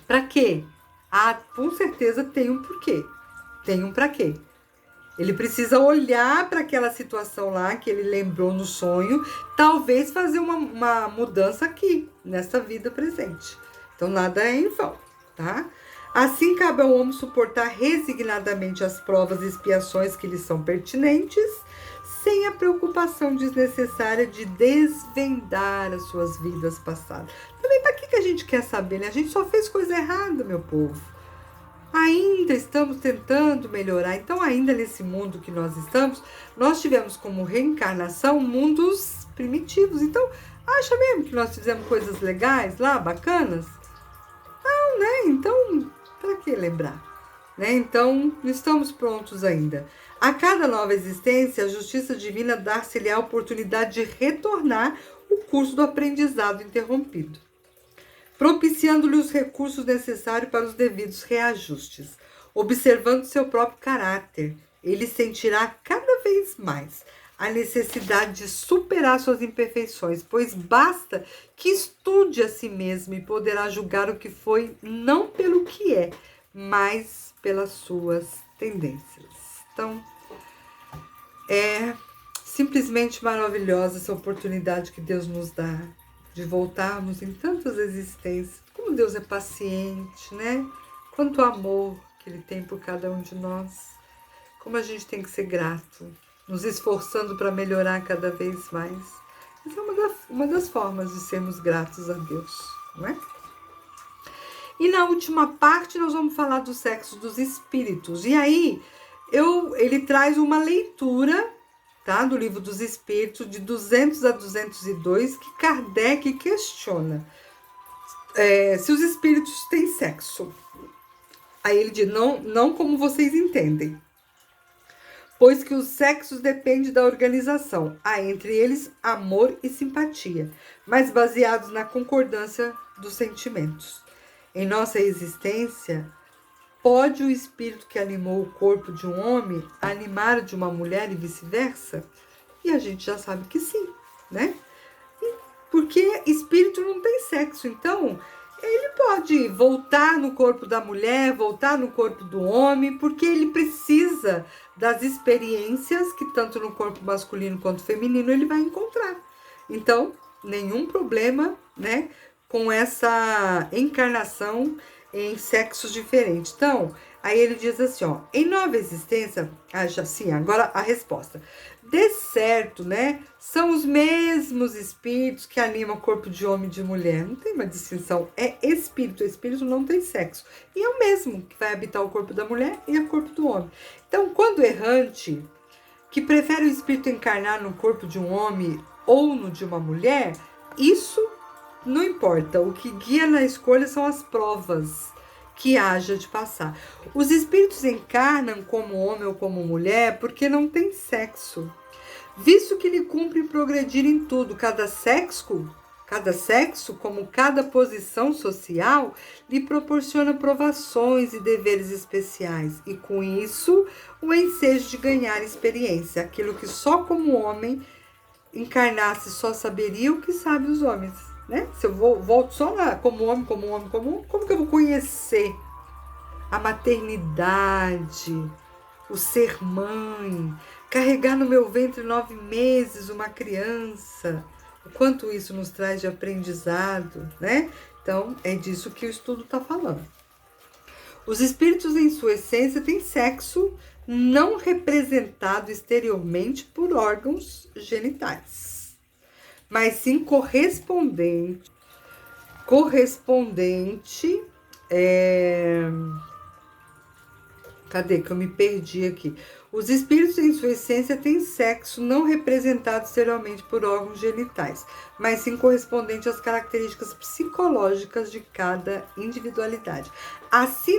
Para quê? Ah, com certeza tem um porquê. Tem um para quê. Ele precisa olhar para aquela situação lá que ele lembrou no sonho, talvez fazer uma mudança aqui, nessa vida presente. Então, nada é em vão, tá? Assim, cabe ao homem suportar resignadamente as provas e expiações que lhe são pertinentes, sem a preocupação desnecessária de desvendar as suas vidas passadas. Também, para que a gente quer saber, né? A gente só fez coisa errada, meu povo. Ainda estamos tentando melhorar. Então, ainda nesse mundo que nós estamos, nós tivemos como reencarnação mundos primitivos. Então, acha mesmo que nós fizemos coisas legais lá, bacanas? Não, né? Então, para que lembrar? Né? Então, não estamos prontos ainda. A cada nova existência, a justiça divina dar-se-lhe a oportunidade de retornar o curso do aprendizado interrompido, propiciando-lhe os recursos necessários para os devidos reajustes. Observando seu próprio caráter, ele sentirá cada vez mais a necessidade de superar suas imperfeições, pois basta que estude a si mesmo e poderá julgar o que foi não pelo que é, mas pelas suas tendências. Então, é simplesmente maravilhosa essa oportunidade que Deus nos dá de voltarmos em tantas existências. Como Deus é paciente, né? Quanto amor que Ele tem por cada um de nós. Como a gente tem que ser grato, nos esforçando para melhorar cada vez mais. Essa é uma das formas de sermos gratos a Deus, não é? E na última parte nós vamos falar do sexo dos espíritos. E aí ele traz uma leitura, tá, do Livro dos Espíritos, de 200 a 202, que Kardec questiona se os espíritos têm sexo. Aí ele diz, não como vocês entendem, pois que os sexos dependem da organização. Há entre eles amor e simpatia, mas baseados na concordância dos sentimentos. Em nossa existência, pode o espírito que animou o corpo de um homem animar o de uma mulher e vice-versa? E a gente já sabe que sim, né? Porque espírito não tem sexo, então ele pode voltar no corpo da mulher, voltar no corpo do homem, porque ele precisa das experiências que tanto no corpo masculino quanto feminino ele vai encontrar. Então, nenhum problema, né, com essa encarnação em sexos diferentes. Então, aí ele diz assim, ó, em nova existência, agora a resposta. De certo, né, são os mesmos espíritos que animam o corpo de homem e de mulher. Não tem uma distinção, é espírito. O espírito não tem sexo. E é o mesmo que vai habitar o corpo da mulher e o corpo do homem. Então, quando errante, que prefere o espírito encarnar no corpo de um homem ou no de uma mulher, isso não importa. O que guia na escolha são as provas que haja de passar. Os espíritos encarnam como homem ou como mulher porque não tem sexo, visto que lhe cumpre progredir em tudo. Cada sexo, como cada posição social, lhe proporciona provações e deveres especiais, e com isso o ensejo de ganhar experiência, aquilo que só como homem encarnasse só saberia o que sabe os homens, né? Se eu volto só lá como homem, como que eu vou conhecer a maternidade, o ser mãe, carregar no meu ventre 9 meses uma criança, o quanto isso nos traz de aprendizado, né? Então, é disso que o estudo está falando. Os espíritos, em sua essência, têm sexo não representado exteriormente por órgãos genitais, mas sim correspondente cadê que eu me perdi aqui? Os espíritos, em sua essência, têm sexo não representado exteriormente por órgãos genitais, mas sim correspondente às características psicológicas de cada individualidade. Assim,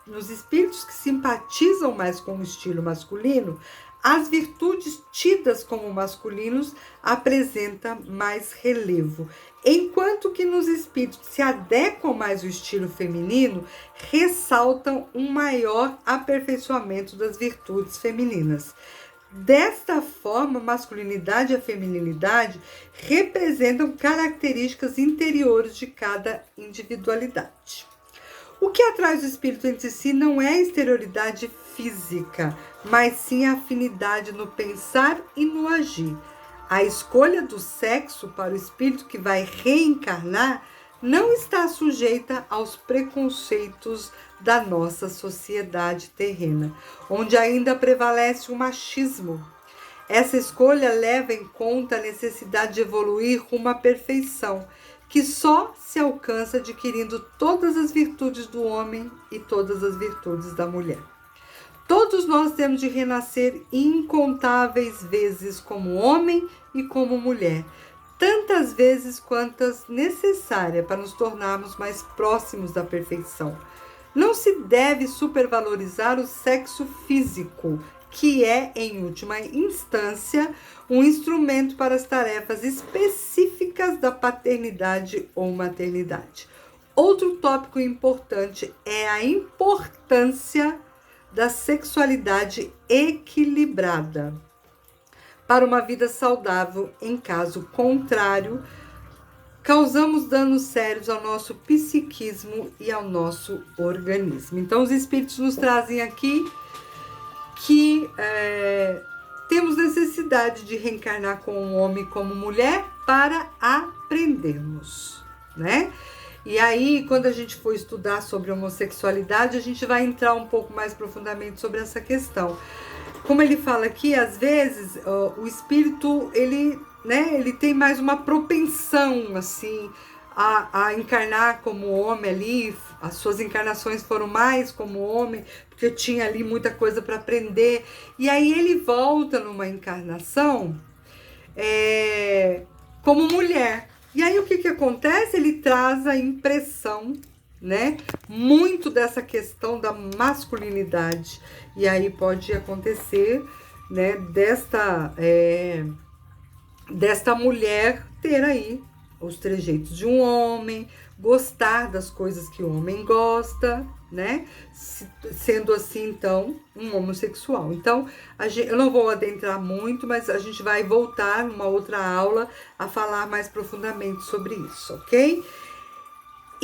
nos espíritos que simpatizam mais com o estilo masculino, as virtudes tidas como masculinos apresentam mais relevo, enquanto que nos espíritos que se adequam mais ao estilo feminino, ressaltam um maior aperfeiçoamento das virtudes femininas. Desta forma, a masculinidade e a feminilidade representam características interiores de cada individualidade. O que atrai os espíritos entre si não é a exterioridade física, mas sim a afinidade no pensar e no agir. A escolha do sexo para o espírito que vai reencarnar não está sujeita aos preconceitos da nossa sociedade terrena, onde ainda prevalece o machismo. Essa escolha leva em conta a necessidade de evoluir rumo à perfeição, que só se alcança adquirindo todas as virtudes do homem e todas as virtudes da mulher. Todos nós temos de renascer incontáveis vezes como homem e como mulher, tantas vezes quantas necessárias para nos tornarmos mais próximos da perfeição. Não se deve supervalorizar o sexo físico, que é, em última instância, um instrumento para as tarefas específicas da paternidade ou maternidade. Outro tópico importante é a importância da sexualidade equilibrada para uma vida saudável. Em caso contrário, causamos danos sérios ao nosso psiquismo e ao nosso organismo. Então, os espíritos nos trazem aqui que temos necessidade de reencarnar como homem e como mulher para aprendermos, né? E aí, quando a gente for estudar sobre homossexualidade, a gente vai entrar um pouco mais profundamente sobre essa questão. Como ele fala aqui, às vezes, o espírito, ele tem mais uma propensão, assim, a encarnar como homem ali. As suas encarnações foram mais como homem, porque tinha ali muita coisa para aprender. E aí ele volta numa encarnação como mulher. E aí o que acontece? Ele traz a impressão, né, muito dessa questão da masculinidade. E aí pode acontecer, né, desta mulher ter aí os trejeitos de um homem, gostar das coisas que o homem gosta, né? Sendo assim, então, um homossexual. Então, eu não vou adentrar muito, mas a gente vai voltar numa outra aula a falar mais profundamente sobre isso, ok?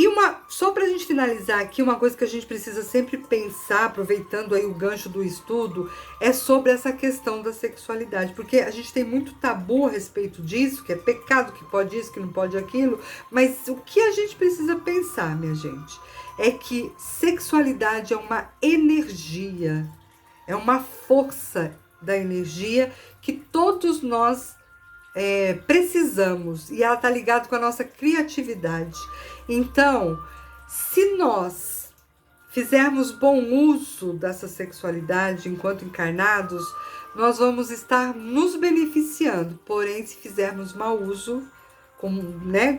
E só para a gente finalizar aqui, uma coisa que a gente precisa sempre pensar, aproveitando aí o gancho do estudo, é sobre essa questão da sexualidade, porque a gente tem muito tabu a respeito disso, que é pecado, que pode isso, que não pode aquilo, mas o que a gente precisa pensar, minha gente, é que sexualidade é uma energia, é uma força da energia que todos nós precisamos, e ela está ligada com a nossa criatividade. Então, se nós fizermos bom uso dessa sexualidade enquanto encarnados, nós vamos estar nos beneficiando. Porém, se fizermos mau uso, com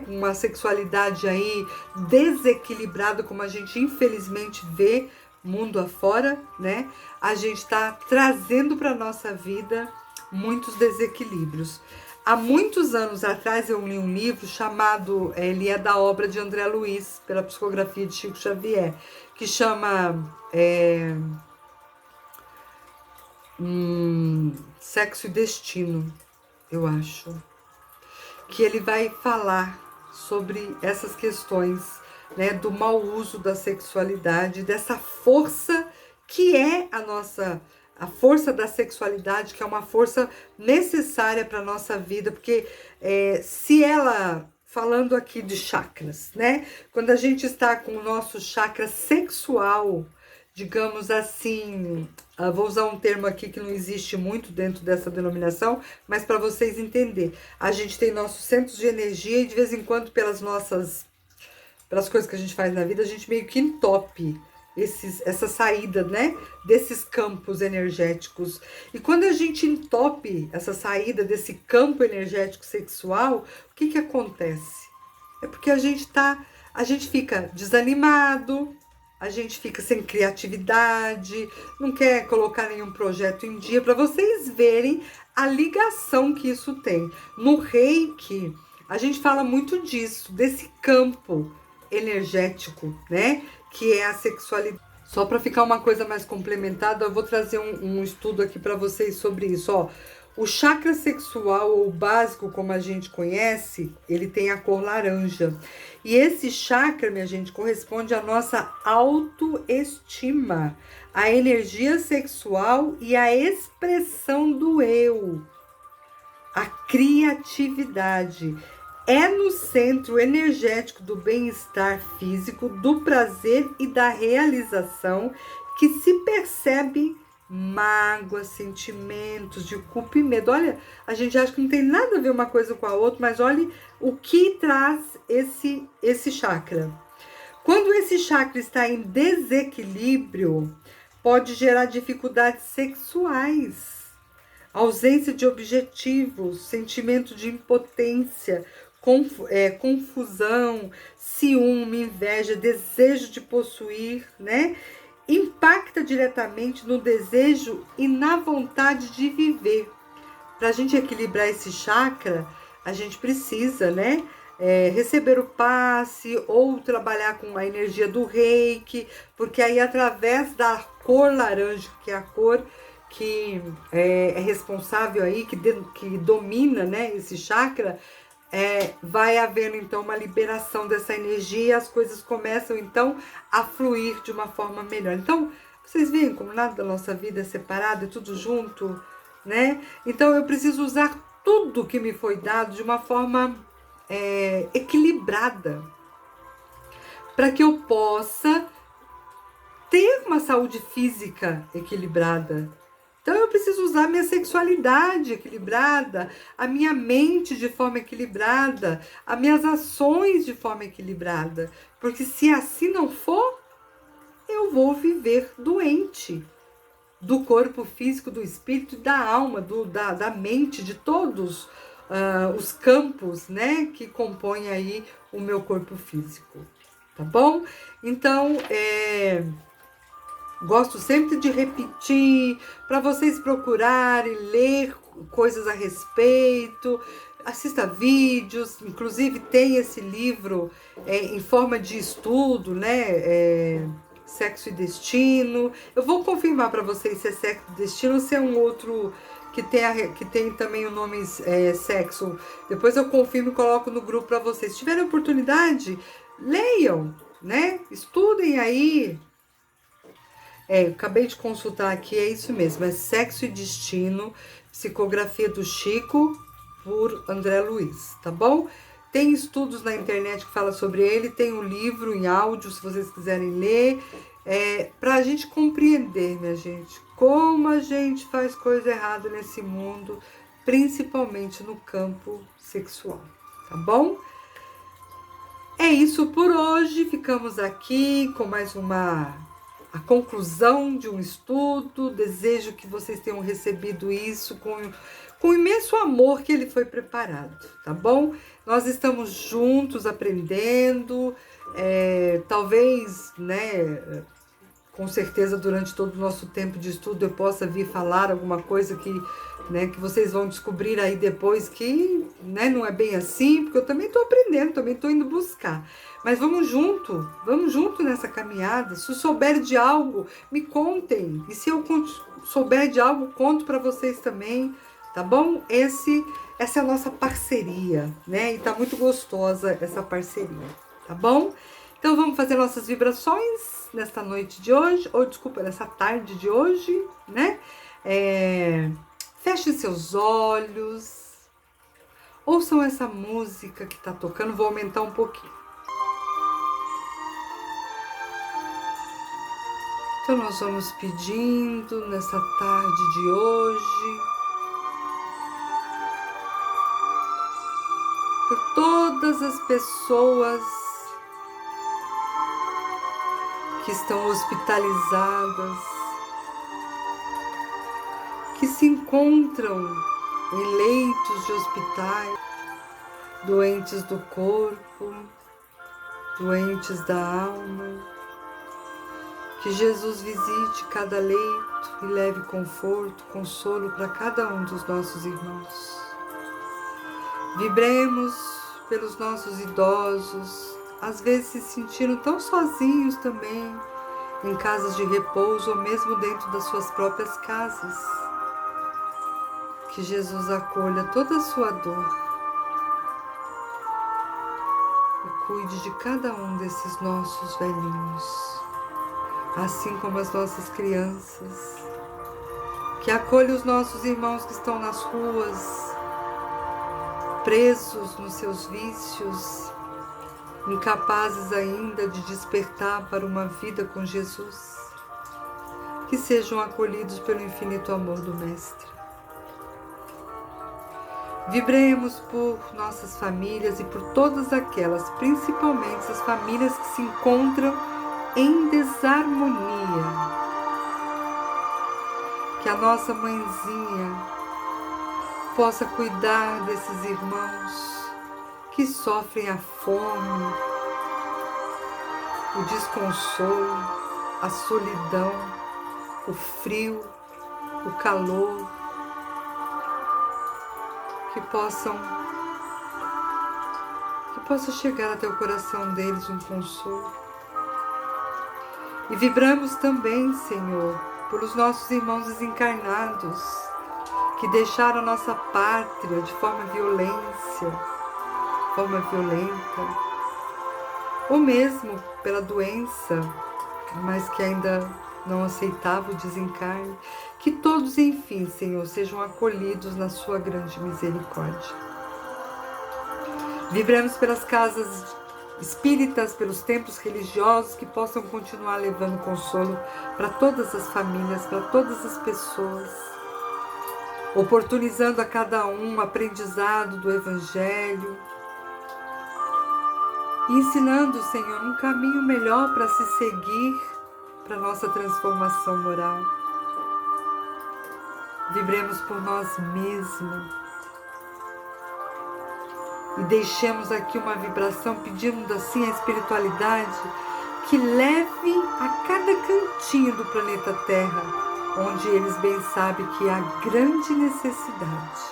uma sexualidade aí desequilibrada, como a gente infelizmente vê mundo afora, né? A gente está trazendo para a nossa vida muitos desequilíbrios. Há muitos anos atrás eu li um livro chamado, ele é da obra de André Luiz, pela psicografia de Chico Xavier, que chama Sexo e Destino, eu acho. Que ele vai falar sobre essas questões, né, do mau uso da sexualidade, dessa força que é a força da sexualidade, que é uma força necessária para a nossa vida, porque se ela, falando aqui de chakras, né, quando a gente está com o nosso chakra sexual, digamos assim, vou usar um termo aqui que não existe muito dentro dessa denominação, mas para vocês entenderem, a gente tem nossos centros de energia e de vez em quando pelas coisas que a gente faz na vida, a gente meio que entope essa saída, né, desses campos energéticos. E quando a gente entope essa saída desse campo energético sexual, o que acontece? É porque a gente fica desanimado, a gente fica sem criatividade, não quer colocar nenhum projeto em dia, para vocês verem a ligação que isso tem. No Reiki, a gente fala muito disso, desse campo energético, né? Que é a sexualidade. Só para ficar uma coisa mais complementada, eu vou trazer um estudo aqui para vocês sobre isso, ó. O chakra sexual, ou básico, como a gente conhece, ele tem a cor laranja. E esse chakra, minha gente, corresponde à nossa autoestima, à energia sexual e à expressão do eu, a criatividade. É no centro energético do bem-estar físico, do prazer e da realização que se percebe mágoa, sentimentos de culpa e medo. Olha, a gente acha que não tem nada a ver uma coisa com a outra, mas olha o que traz esse chakra. Quando esse chakra está em desequilíbrio, pode gerar dificuldades sexuais, ausência de objetivos, sentimento de impotência, confusão, ciúme, inveja, desejo de possuir, né? Impacta diretamente no desejo e na vontade de viver. Para a gente equilibrar esse chakra, a gente precisa, né? Receber o passe ou trabalhar com a energia do Reiki, porque aí através da cor laranja, que é a cor que é responsável aí, que domina, né, esse chakra, vai havendo então uma liberação dessa energia e as coisas começam então a fluir de uma forma melhor. Então, vocês veem como nada da nossa vida é separado, é tudo junto, né? Então eu preciso usar tudo que me foi dado de uma forma equilibrada, para que eu possa ter uma saúde física equilibrada. Então eu preciso usar a minha sexualidade equilibrada, a minha mente de forma equilibrada, as minhas ações de forma equilibrada. Porque se assim não for, eu vou viver doente do corpo físico, do espírito e da alma, da mente, de todos os campos, né, que compõem aí o meu corpo físico. Tá bom? Então, gosto sempre de repetir, para vocês procurarem, ler coisas a respeito, assista vídeos, inclusive tem esse livro em forma de estudo, né? Sexo e Destino. Eu vou confirmar para vocês se é Sexo e Destino ou se é um outro que tem também o nome Sexo. Depois eu confirmo e coloco no grupo para vocês. Se tiverem oportunidade, leiam, né? Estudem aí. Eu acabei de consultar aqui, é isso mesmo, é Sexo e Destino, psicografia do Chico, por André Luiz, tá bom? Tem estudos na internet que falam sobre ele, tem um livro em áudio, se vocês quiserem ler, para a gente compreender, minha gente, como a gente faz coisa errada nesse mundo, principalmente no campo sexual, tá bom? É isso por hoje, ficamos aqui com mais a conclusão de um estudo. Desejo que vocês tenham recebido isso com o imenso amor que ele foi preparado, tá bom? Nós estamos juntos aprendendo, talvez, né, com certeza durante todo o nosso tempo de estudo eu possa vir falar alguma coisa que vocês vão descobrir aí depois que, né, não é bem assim, porque eu também estou aprendendo, também estou indo buscar. Mas vamos junto nessa caminhada. Se souber de algo, me contem. E se eu souber de algo, conto para vocês também, tá bom? Essa é a nossa parceria, né? E tá muito gostosa essa parceria, tá bom? Então vamos fazer nossas vibrações nesta noite de hoje, ou desculpa, nessa tarde de hoje, né? Fechem seus olhos, ouçam essa música que tá tocando, vou aumentar um pouquinho. Então nós vamos pedindo nessa tarde de hoje por todas as pessoas que estão hospitalizadas, que se encontram em leitos de hospitais, doentes do corpo, doentes da alma. Que Jesus visite cada leito e leve conforto, consolo para cada um dos nossos irmãos. Vibremos pelos nossos idosos, às vezes se sentindo tão sozinhos também, em casas de repouso ou mesmo dentro das suas próprias casas. Que Jesus acolha toda a sua dor e cuide de cada um desses nossos velhinhos, assim como as nossas crianças. Que acolha os nossos irmãos que estão nas ruas, presos nos seus vícios, incapazes ainda de despertar para uma vida com Jesus. Que sejam acolhidos pelo infinito amor do Mestre. Vibremos por nossas famílias e por todas aquelas, principalmente as famílias que se encontram em desarmonia. Que a nossa mãezinha possa cuidar desses irmãos que sofrem a fome, o desconsolo, a solidão, o frio, o calor. Que possa chegar até o coração deles um consolo. E vibramos também, Senhor, pelos nossos irmãos desencarnados, que deixaram a nossa pátria de forma violenta, ou mesmo pela doença, mas que ainda não aceitava o desencarne. Que todos, enfim, Senhor, sejam acolhidos na sua grande misericórdia. Vibramos pelas casas espíritas, pelos templos religiosos, que possam continuar levando consolo para todas as famílias, para todas as pessoas, oportunizando a cada um o aprendizado do Evangelho e ensinando, Senhor, um caminho melhor para se seguir para a nossa transformação moral. Vibremos por nós mesmos e deixemos aqui uma vibração pedindo assim a espiritualidade que leve a cada cantinho do planeta Terra, onde eles bem sabem que há grande necessidade.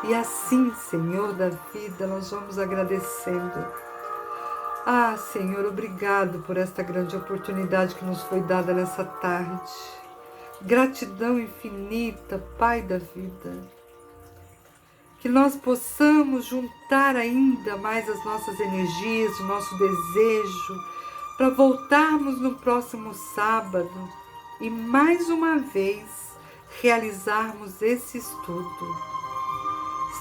E assim, Senhor da vida, nós vamos agradecendo. Ah, Senhor, obrigado por esta grande oportunidade que nos foi dada nessa tarde. Gratidão infinita, Pai da vida. Que nós possamos juntar ainda mais as nossas energias, o nosso desejo, para voltarmos no próximo sábado e mais uma vez realizarmos esse estudo.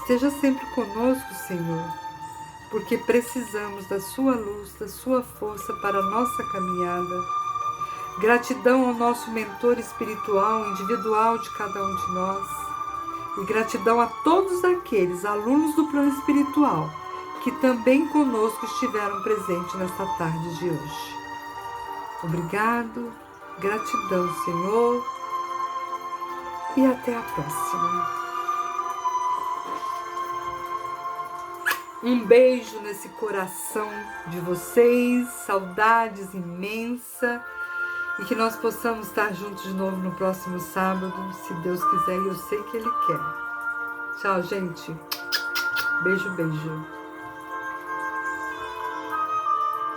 Esteja sempre conosco, Senhor, porque precisamos da sua luz, da sua força para a nossa caminhada. Gratidão ao nosso mentor espiritual, individual de cada um de nós. E gratidão a todos aqueles alunos do plano espiritual que também conosco estiveram presentes nesta tarde de hoje. Obrigado, gratidão, Senhor, e até a próxima. Um beijo nesse coração de vocês, saudades imensa, e que nós possamos estar juntos de novo no próximo sábado, se Deus quiser, e eu sei que Ele quer. Tchau, gente. Beijo, beijo.